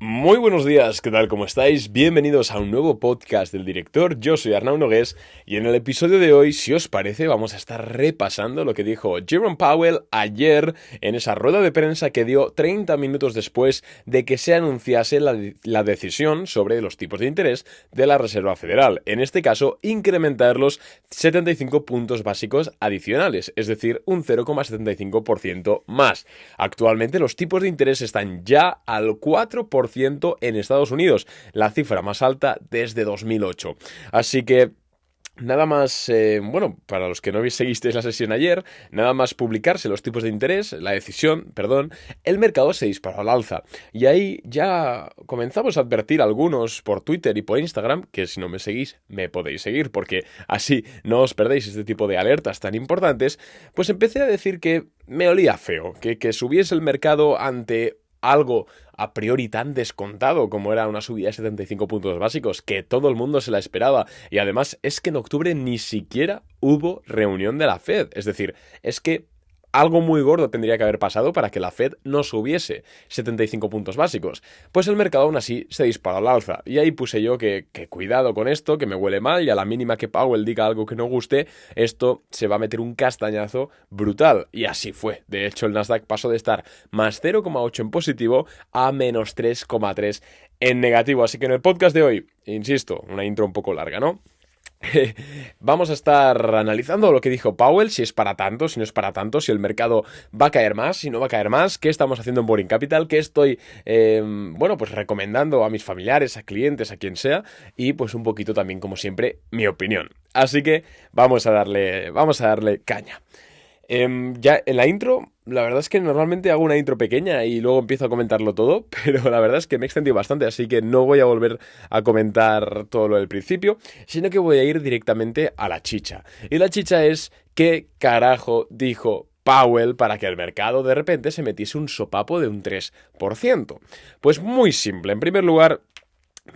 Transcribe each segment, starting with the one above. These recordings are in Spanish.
Muy buenos días, ¿qué tal? ¿Cómo estáis? Bienvenidos a un nuevo podcast del director. Yo soy Arnau Nogués y en el episodio de hoy, si os parece, vamos a estar repasando lo que dijo Jerome Powell ayer en esa rueda de prensa que dio 30 minutos después de que se anunciase la decisión sobre los tipos de interés de la Reserva Federal. En este caso, incrementar los 75 puntos básicos adicionales, es decir, un 0,75% más. Actualmente los tipos de interés están ya al 4% en Estados Unidos, la cifra más alta desde 2008. Así que nada más, para los que no seguisteis la sesión ayer, nada más publicarse los tipos de interés, la decisión, perdón, el mercado se disparó al alza. Y ahí ya comenzamos a advertir a algunos por Twitter y por Instagram, que si no me seguís, me podéis seguir, porque así no os perdéis este tipo de alertas tan importantes, pues empecé a decir que me olía feo, que subiese el mercado ante algo a priori tan descontado como era una subida de 75 puntos básicos, que todo el mundo se la esperaba. Y además es que en octubre ni siquiera hubo reunión de la Fed. Es decir, es que algo muy gordo tendría que haber pasado para que la Fed no subiese 75 puntos básicos. Pues el mercado aún así se disparó al alza. Y ahí puse yo que cuidado con esto, que me huele mal, y a la mínima que Powell diga algo que no guste, esto se va a meter un castañazo brutal. Y así fue. De hecho, el Nasdaq pasó de estar más 0,8 en positivo a menos 3,3 en negativo. Así que en el podcast de hoy, insisto, una intro un poco larga, ¿no? Vamos a estar analizando lo que dijo Powell, si es para tanto, si no es para tanto, si el mercado va a caer más, si no va a caer más, qué estamos haciendo en Boring Capital, qué estoy, pues recomendando a mis familiares, a clientes, a quien sea, y pues un poquito también, como siempre, mi opinión. Así que vamos a darle caña. Ya en la intro, la verdad es que normalmente hago una intro pequeña y luego empiezo a comentarlo todo, pero la verdad es que me he extendido bastante, así que no voy a volver a comentar todo lo del principio, sino que voy a ir directamente a la chicha. Y la chicha es ¿qué carajo dijo Powell para que el mercado de repente se metiese un sopapo de un 3%? Pues muy simple. En primer lugar,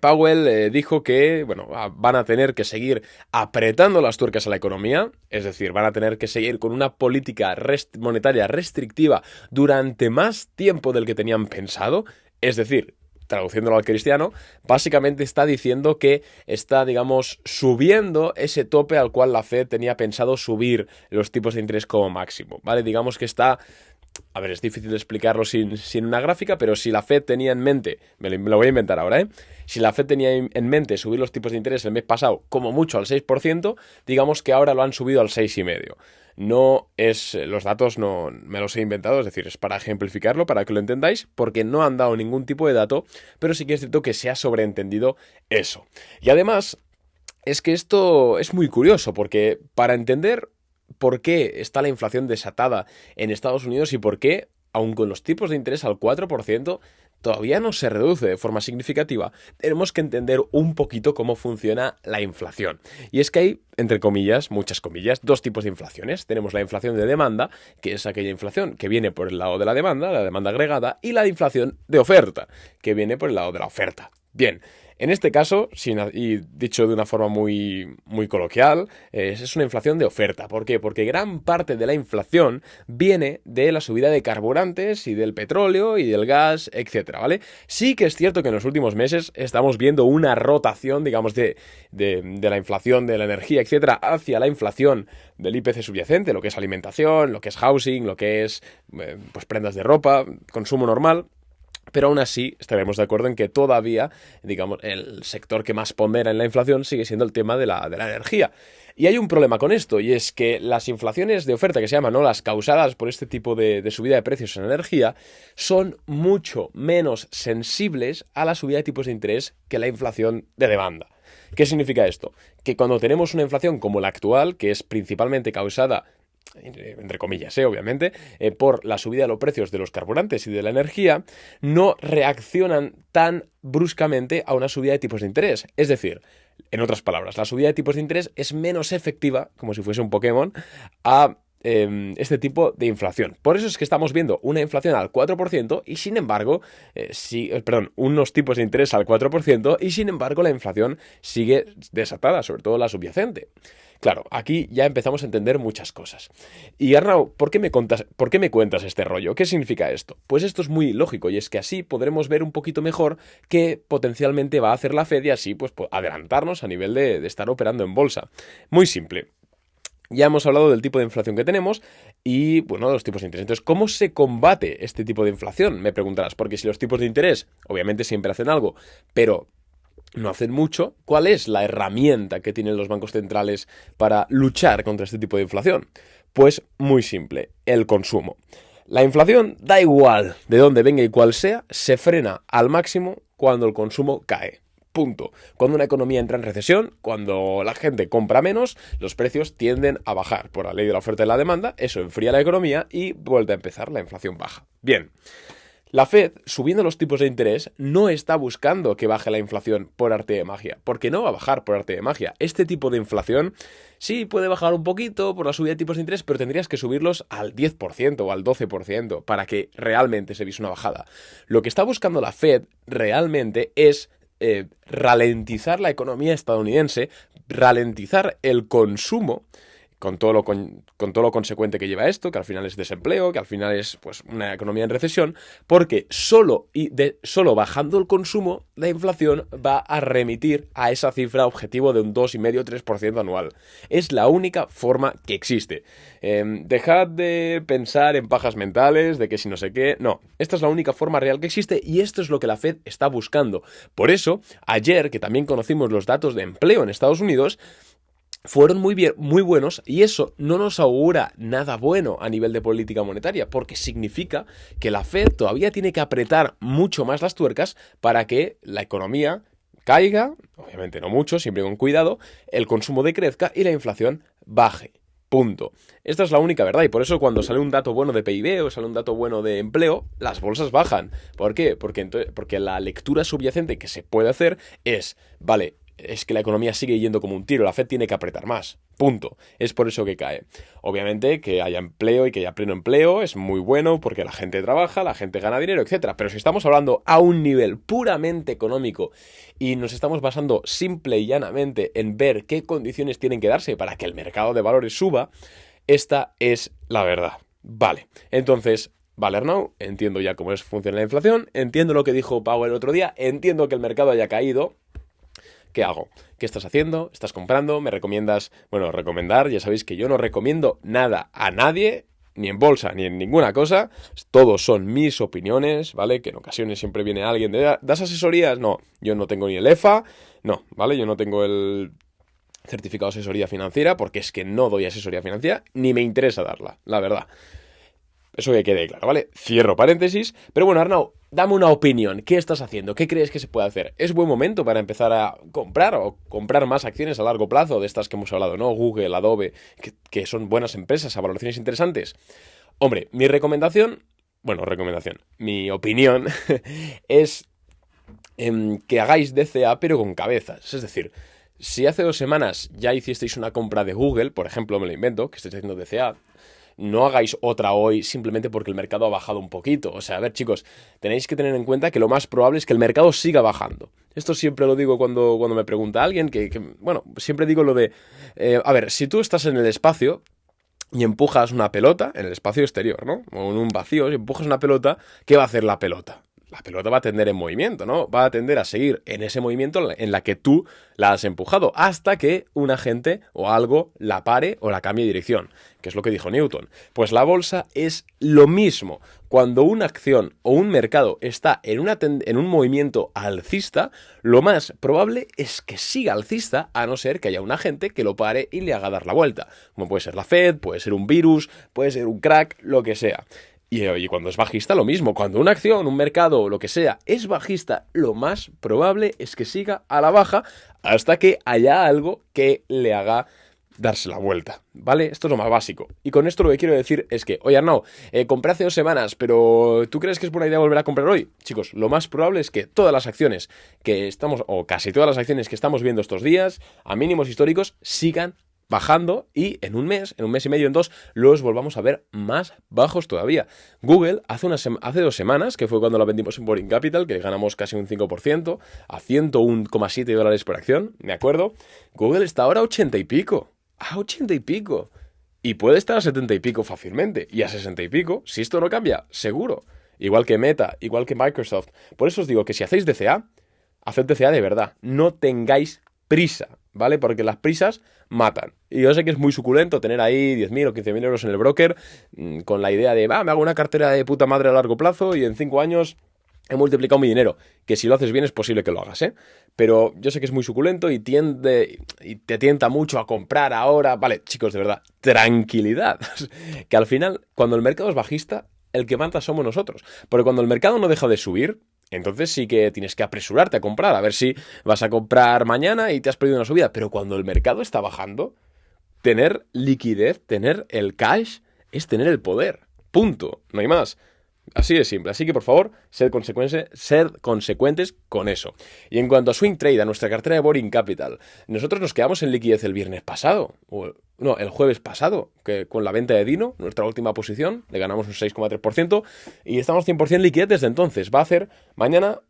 Powell dijo que, van a tener que seguir apretando las tuercas a la economía, es decir, van a tener que seguir con una política monetaria restrictiva durante más tiempo del que tenían pensado, es decir, traduciéndolo al cristiano, básicamente está diciendo que está, digamos, subiendo ese tope al cual la Fed tenía pensado subir los tipos de interés como máximo, ¿vale? Digamos que está... A ver, es difícil de explicarlo sin una gráfica, pero si la Fed tenía en mente, me lo voy a inventar ahora, ¿eh? Si la Fed tenía en mente subir los tipos de interés el mes pasado como mucho al 6%, digamos que ahora lo han subido al 6,5%. No es, los datos no me los he inventado, es decir, es para ejemplificarlo, para que lo entendáis, porque no han dado ningún tipo de dato, pero sí que es cierto que se ha sobreentendido eso. Y además, es que esto es muy curioso, porque para entender por qué está la inflación desatada en Estados Unidos y por qué, aun con los tipos de interés al 4%, todavía no se reduce de forma significativa, tenemos que entender un poquito cómo funciona la inflación. Y es que hay, entre comillas, muchas comillas, dos tipos de inflaciones. Tenemos la inflación de demanda, que es aquella inflación que viene por el lado de la demanda agregada, y la inflación de oferta, que viene por el lado de la oferta. Bien, en este caso, y dicho de una forma muy, muy coloquial, es una inflación de oferta. ¿Por qué? Porque gran parte de la inflación viene de la subida de carburantes y del petróleo y del gas, etcétera, ¿vale? Sí que es cierto que en los últimos meses estamos viendo una rotación, digamos, de la inflación de la energía, etcétera, hacia la inflación del IPC subyacente, lo que es alimentación, lo que es housing, lo que es pues prendas de ropa, consumo normal. Pero aún así estaremos de acuerdo en que todavía, digamos, el sector que más pondera en la inflación sigue siendo el tema de la energía. Y hay un problema con esto, y es que las inflaciones de oferta, que se llaman, ¿no?, las causadas por este tipo de subida de precios en energía, son mucho menos sensibles a la subida de tipos de interés que la inflación de demanda. ¿Qué significa esto? Que cuando tenemos una inflación como la actual, que es principalmente causada, entre comillas, obviamente, por la subida de los precios de los carburantes y de la energía, no reaccionan tan bruscamente a una subida de tipos de interés. Es decir, en otras palabras, la subida de tipos de interés es menos efectiva, como si fuese un Pokémon, a este tipo de inflación. Por eso es que estamos viendo una inflación al 4% y sin embargo, unos tipos de interés al 4% y sin embargo la inflación sigue desatada, sobre todo la subyacente. Claro, aquí ya empezamos a entender muchas cosas. Y Arnau, ¿por qué me cuentas este rollo? ¿Qué significa esto? Pues esto es muy lógico y es que así podremos ver un poquito mejor qué potencialmente va a hacer la Fed y así pues adelantarnos a nivel de estar operando en bolsa. Muy simple. Ya hemos hablado del tipo de inflación que tenemos y, bueno, los tipos de interés. Entonces, ¿cómo se combate este tipo de inflación? Me preguntarás, porque si los tipos de interés obviamente siempre hacen algo, pero no hacen mucho, ¿cuál es la herramienta que tienen los bancos centrales para luchar contra este tipo de inflación? Pues muy simple, el consumo. La inflación, da igual de dónde venga y cuál sea, se frena al máximo cuando el consumo cae. Punto. Cuando una economía entra en recesión, cuando la gente compra menos, los precios tienden a bajar. Por la ley de la oferta y la demanda, eso enfría la economía y vuelve a empezar la inflación baja. Bien. La Fed, subiendo los tipos de interés, no está buscando que baje la inflación por arte de magia, porque no va a bajar por arte de magia. Este tipo de inflación sí puede bajar un poquito por la subida de tipos de interés, pero tendrías que subirlos al 10% o al 12% para que realmente se viese una bajada. Lo que está buscando la Fed realmente es ralentizar la economía estadounidense, ralentizar el consumo, con todo lo consecuente que lleva esto, que al final es desempleo, que al final es pues una economía en recesión, porque solo bajando el consumo, la inflación va a remitir a esa cifra objetivo de un 2,5-3% anual. Es la única forma que existe. Dejad de pensar en pajas mentales, de que si no sé qué, no. Esta es la única forma real que existe y esto es lo que la Fed está buscando. Por eso, ayer, que también conocimos los datos de empleo en Estados Unidos, fueron muy buenos y eso no nos augura nada bueno a nivel de política monetaria porque significa que la Fed todavía tiene que apretar mucho más las tuercas para que la economía caiga, obviamente no mucho, siempre con cuidado, el consumo decrezca y la inflación baje. Punto. Esta es la única verdad y por eso cuando sale un dato bueno de PIB o sale un dato bueno de empleo, las bolsas bajan. ¿Por qué? Porque la lectura subyacente que se puede hacer es, vale, es que la economía sigue yendo como un tiro, la Fed tiene que apretar más, punto. Es por eso que cae. Obviamente que haya empleo y que haya pleno empleo es muy bueno porque la gente trabaja, la gente gana dinero, etcétera. Pero si estamos hablando a un nivel puramente económico y nos estamos basando simple y llanamente en ver qué condiciones tienen que darse para que el mercado de valores suba, esta es la verdad. Vale, entonces, vale, Arnau, entiendo ya cómo funciona la inflación, entiendo lo que dijo Powell el otro día, entiendo que el mercado haya caído. ¿Qué hago? ¿Qué estás haciendo? ¿Estás comprando? ¿Me recomiendas? Bueno, recomendar, ya sabéis que yo no recomiendo nada a nadie, ni en bolsa, ni en ninguna cosa. Todos son mis opiniones, ¿vale? Que en ocasiones siempre viene alguien de ¿das asesorías? No, yo no tengo ni el EFA, no, ¿vale? Yo no tengo el certificado de asesoría financiera porque es que no doy asesoría financiera, ni me interesa darla, la verdad. Eso que quede claro, ¿vale? Cierro paréntesis. Pero bueno, Arnau, dame una opinión. ¿Qué estás haciendo? ¿Qué crees que se puede hacer? ¿Es buen momento para empezar a comprar o comprar más acciones a largo plazo de estas que hemos hablado, ¿no? Google, Adobe, que son buenas empresas a valoraciones interesantes. Hombre, mi opinión es que hagáis DCA pero con cabezas. Es decir, si hace 2 semanas ya hicisteis una compra de Google, por ejemplo, me lo invento, que estáis haciendo DCA, no hagáis otra hoy simplemente porque el mercado ha bajado un poquito. O sea, a ver, chicos, tenéis que tener en cuenta que lo más probable es que el mercado siga bajando. Esto siempre lo digo cuando me pregunta alguien, bueno, siempre digo lo de, a ver, si tú estás en el espacio y empujas una pelota, en el espacio exterior, ¿no? O en un vacío, si empujas una pelota, ¿qué va a hacer la pelota? La pelota va a tender en movimiento, ¿no? Va a tender a seguir en ese movimiento en la que tú la has empujado hasta que un agente o algo la pare o la cambie de dirección, que es lo que dijo Newton. Pues la bolsa es lo mismo. Cuando una acción o un mercado está en un movimiento alcista, lo más probable es que siga alcista, a no ser que haya un agente que lo pare y le haga dar la vuelta. Como puede ser la Fed, puede ser un virus, puede ser un crack, lo que sea. Y cuando es bajista, lo mismo. Cuando una acción, un mercado o lo que sea es bajista, lo más probable es que siga a la baja hasta que haya algo que le haga darse la vuelta, ¿vale? Esto es lo más básico. Y con esto lo que quiero decir es que, oye Arnau, compré hace 2 semanas, pero ¿tú crees que es buena idea volver a comprar hoy? Chicos, lo más probable es que todas las acciones que estamos, o casi todas las acciones que estamos viendo estos días, a mínimos históricos, sigan bajando y en un mes y medio, en dos, los volvamos a ver más bajos todavía. Google hace 2 semanas, que fue cuando la vendimos en Boring Capital, que ganamos casi un 5%, a $101,7 por acción, me acuerdo. Google está ahora a 80 y pico. A 80 y pico. Y puede estar a 70 y pico fácilmente. Y a 60 y pico, si esto no cambia, seguro. Igual que Meta, igual que Microsoft. Por eso os digo que si hacéis DCA, haced DCA de verdad. No tengáis prisa, ¿vale? Porque las prisas matan. Y yo sé que es muy suculento tener ahí 10.000 o 15.000 euros en el broker con la idea de, me hago una cartera de puta madre a largo plazo y en 5 años he multiplicado mi dinero. Que si lo haces bien es posible que lo hagas, ¿eh? Pero yo sé que es muy suculento y te tienta mucho a comprar ahora. Vale, chicos, de verdad, tranquilidad. Que al final, cuando el mercado es bajista, el que manda somos nosotros. Porque cuando el mercado no deja de subir, entonces sí que tienes que apresurarte a comprar, a ver si vas a comprar mañana y te has perdido una subida. Pero cuando el mercado está bajando, tener liquidez, tener el cash, es tener el poder. Punto. No hay más. Así de simple. Así que, por favor, sed consecuentes con eso. Y en cuanto a Swing Trade, a nuestra cartera de Boring Capital, nosotros nos quedamos en liquidez el viernes pasado. El jueves pasado, que con la venta de Dino, nuestra última posición, le ganamos un 6,3% y estamos 100% liquidez desde entonces. Va a hacer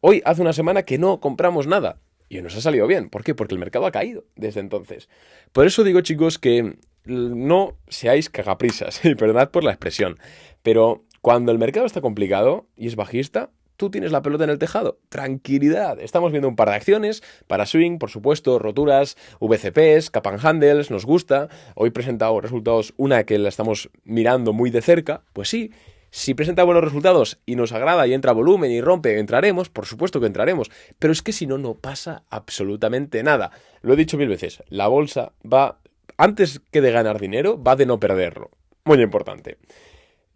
hoy hace una semana que no compramos nada. Y nos ha salido bien. ¿Por qué? Porque el mercado ha caído desde entonces. Por eso digo, chicos, que no seáis cagaprisas. Y perdonad por la expresión. Pero cuando el mercado está complicado y es bajista, tú tienes la pelota en el tejado. Tranquilidad. Estamos viendo un par de acciones para swing, por supuesto, roturas, VCPs, cap and handles, nos gusta. Hoy he presentado resultados, una que la estamos mirando muy de cerca. Pues sí, si presenta buenos resultados y nos agrada y entra volumen y rompe, entraremos, por supuesto que entraremos. Pero es que si no, no pasa absolutamente nada. Lo he dicho 1000 veces, la bolsa va, antes que de ganar dinero, va de no perderlo. Muy importante.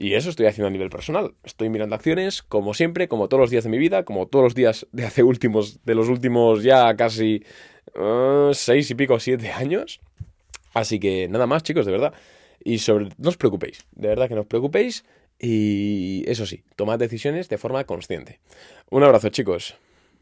Y eso estoy haciendo a nivel personal. Estoy mirando acciones, como siempre, como todos los días de mi vida, como todos los días de los últimos ya casi 6 y pico, 7 años. Así que nada más, chicos, de verdad. Y no os preocupéis, de verdad que no os preocupéis. Y eso sí, tomad decisiones de forma consciente. Un abrazo, chicos.